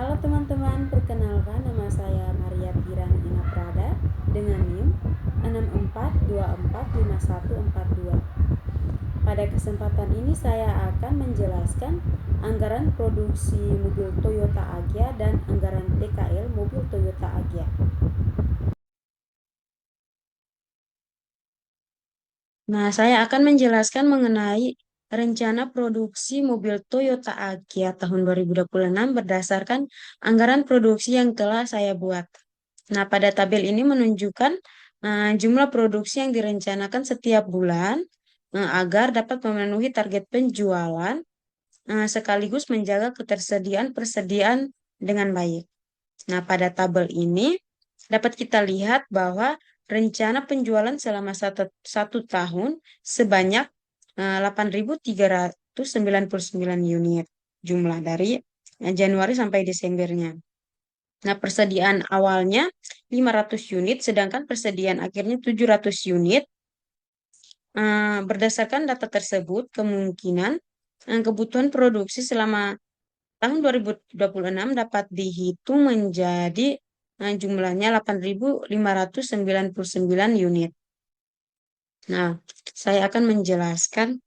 Halo teman-teman, perkenalkan nama saya Maria Tirani Inaprada dengan NIM 64245142. Pada kesempatan ini saya akan menjelaskan anggaran produksi mobil Toyota Agya dan anggaran TKL mobil Toyota Agya. Nah, saya akan menjelaskan mengenai rencana produksi mobil Toyota Agya tahun 2026 berdasarkan anggaran produksi yang telah saya buat. Nah, pada tabel ini menunjukkan jumlah produksi yang direncanakan setiap bulan agar dapat memenuhi target penjualan sekaligus menjaga persediaan dengan baik. Nah, pada tabel ini dapat kita lihat bahwa rencana penjualan selama satu tahun sebanyak 8.399 unit jumlah dari Januari sampai Desembernya. Nah, persediaan awalnya 500 unit, sedangkan persediaan akhirnya 700 unit. Berdasarkan data tersebut, kemungkinan kebutuhan produksi selama tahun 2026 dapat dihitung menjadi jumlahnya 8.599 unit. Nah, saya akan menjelaskan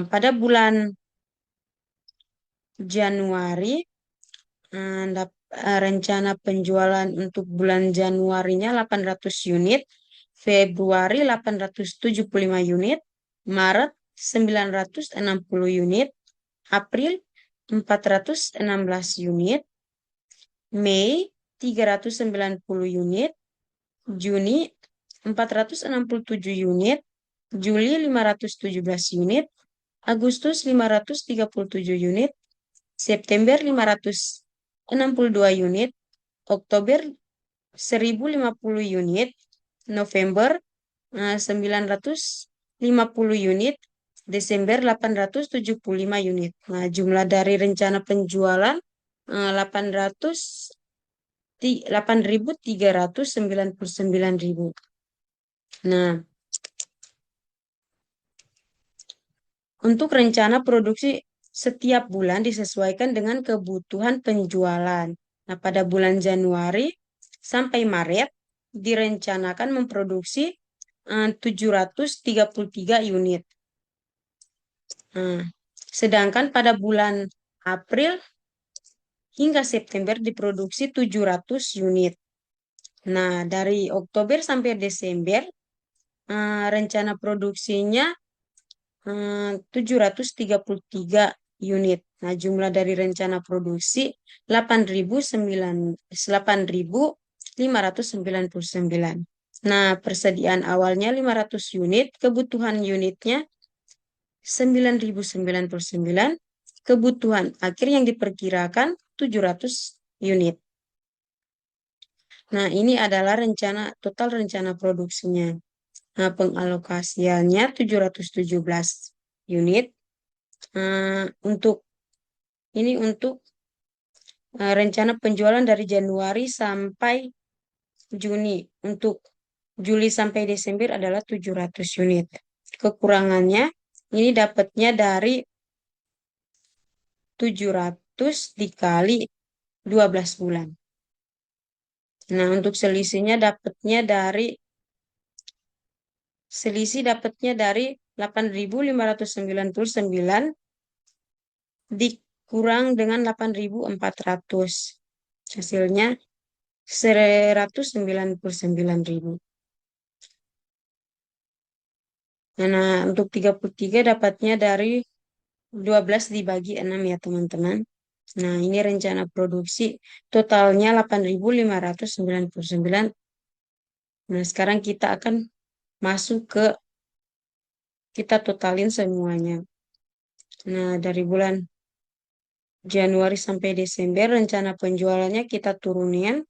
pada bulan Januari rencana penjualan untuk bulan Januarinya 800 unit, Februari 875 unit, Maret 960 unit, April 416 unit, Mei 390 unit, Juni 467 unit, Juli 517 unit, Agustus 537 unit, September 562 unit, Oktober 1050 unit, November 950 unit, Desember 875 unit. Nah, jumlah dari rencana penjualan 8.399.000. Nah, untuk rencana produksi setiap bulan disesuaikan dengan kebutuhan penjualan. Nah, pada bulan Januari sampai Maret direncanakan memproduksi 733 unit. Sedangkan pada bulan April hingga September diproduksi 700 unit. Nah, dari Oktober sampai Desember rencana produksinya 733 unit. Nah, jumlah dari rencana produksi 8.599. Nah, persediaan awalnya 500 unit, kebutuhan unitnya 9.099, kebutuhan akhir yang diperkirakan 700 unit. Nah, ini adalah total rencana produksinya. Nah, pengalokasiannya 717 unit. Untuk rencana penjualan dari Januari sampai Juni. Untuk Juli sampai Desember adalah 700 unit. Kekurangannya ini dapatnya dari 700 dikali 12 bulan. Nah, untuk selisih dapatnya dari 8.599 dikurang dengan 8.400. Hasilnya 199.000. Nah, untuk 33 dapatnya dari 12 dibagi 6 ya teman-teman. Nah, ini rencana produksi totalnya 8.599. Nah, sekarang kita totalin semuanya. Nah, dari bulan Januari sampai Desember rencana penjualannya kita turunin.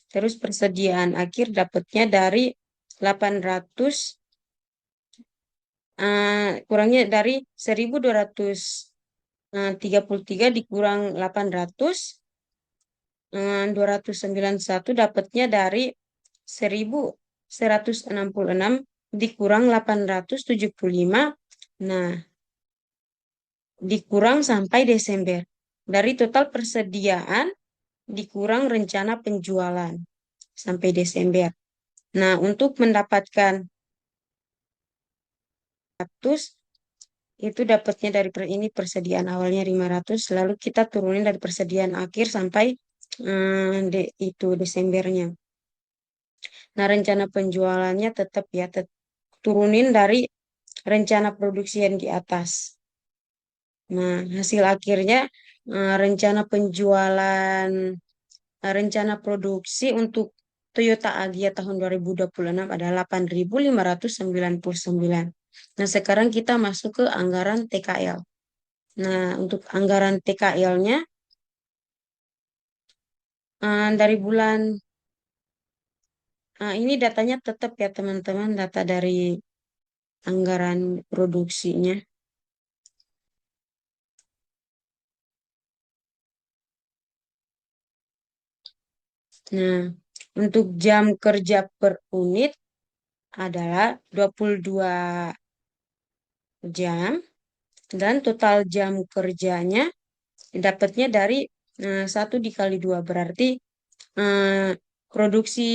Terus persediaan akhir dapatnya dari 800 kurangnya dari 1.233 dikurang 800 291 dapatnya dari 1.166 dikurang 875. Nah, dikurang sampai Desember. Dari total persediaan dikurang rencana penjualan sampai Desember. Nah, untuk mendapatkan 100 itu dapatnya dari ini persediaan awalnya 500, lalu kita turunin dari persediaan akhir sampai itu Desembernya. Nah, rencana penjualannya tetap ya turunin dari rencana produksi yang di atas. Nah, hasil akhirnya rencana penjualan, rencana produksi untuk Toyota Agya tahun 2026 adalah 8.599. Nah, sekarang kita masuk ke anggaran TKL. Nah, untuk anggaran TKL-nya dari bulan ini datanya tetap ya teman-teman, data dari anggaran produksinya. Nah, untuk jam kerja per unit adalah 22 jam dan total jam kerjanya dapatnya dari 1 dikali 2 berarti eh, produksi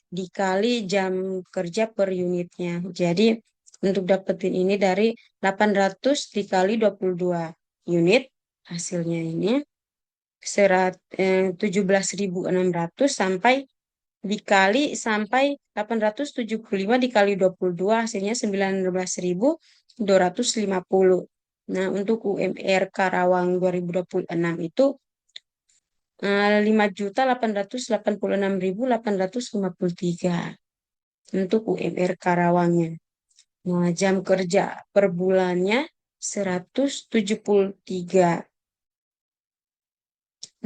dikali jam kerja per unitnya. Jadi untuk dapetin ini dari 800 dikali 22 unit hasilnya ini 17.600 sampai dikali sampai 875 dikali 22 hasilnya 19.250. Nah, untuk UMR Karawang 2026 itu 5.886.853 untuk UMR Karawangnya. Nah, jam kerja per bulannya 173.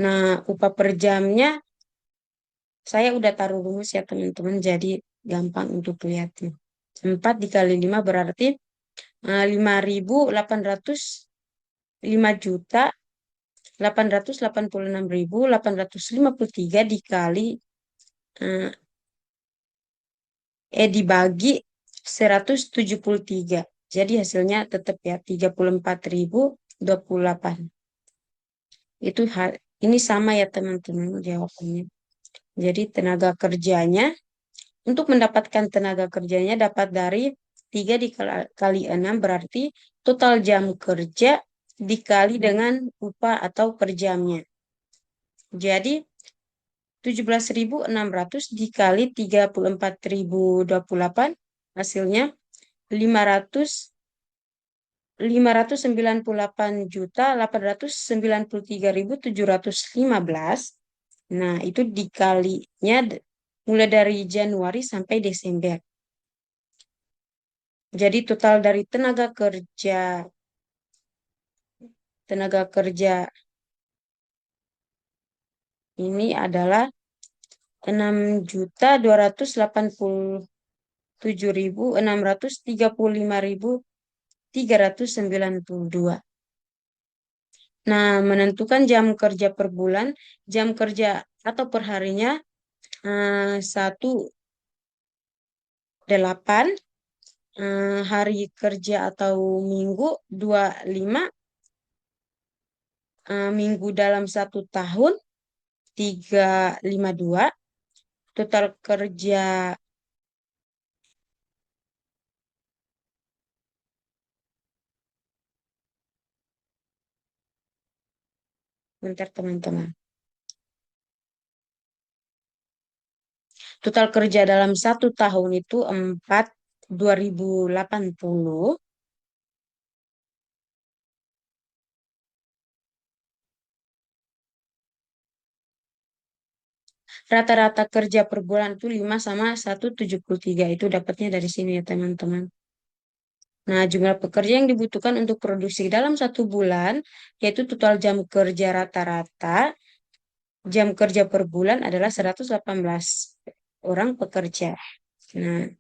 Nah, upah per jamnya saya udah taruh rumus ya teman-teman, jadi gampang untuk lihatnya. 4 dikali 5 berarti 5.800 5.886.853 dikali eh, dibagi 173. Jadi hasilnya tetap ya 34.028. Itu ini sama ya teman-teman jawabannya. Jadi tenaga kerjanya untuk mendapatkan tenaga kerjanya dapat dari 3 dikali 6 berarti total jam kerja dikali dengan upah atau per jamnya. Jadi 17.600 dikali 34.028 hasilnya 598.893.715. Nah, itu dikalinya mulai dari Januari sampai Desember. Jadi total dari tenaga kerja ini adalah 6.287.635.392. Nah, menentukan jam kerja per bulan, jam kerja atau per harinya 18, hari kerja atau minggu 25, minggu dalam 1 tahun 352, total kerja bentar teman-teman. Total kerja dalam 1 tahun itu 4.2080. Rata-rata kerja per bulan itu 5 sama 173. Itu dapatnya dari sini ya teman-teman. Nah, jumlah pekerja yang dibutuhkan untuk produksi dalam 1 bulan, yaitu total jam kerja rata-rata, jam kerja per bulan adalah 118 orang pekerja. Nah,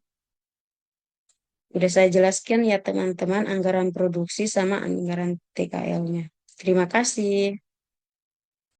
udah saya jelaskan ya teman-teman anggaran produksi sama anggaran TKL-nya. Terima kasih.